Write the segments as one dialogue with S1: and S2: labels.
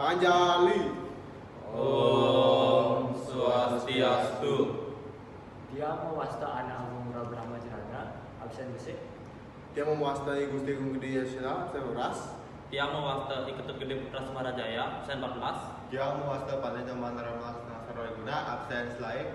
S1: Panjali.
S2: Om Swastiastu.
S3: Dia mewasta anak Agung Brahma Jarana, absen besek.
S1: Dia memuastai Gusti Agung Gede Yasina, Seluras.
S2: Dia mewasta Iketut Gede Putra Semarajaya, absen 14.
S4: Dia mewasta pada zaman Ramas Nasarwaguna, absen selain.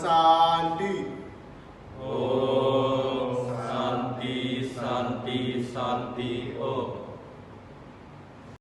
S1: Santi.
S2: Om Santi Santi Santi.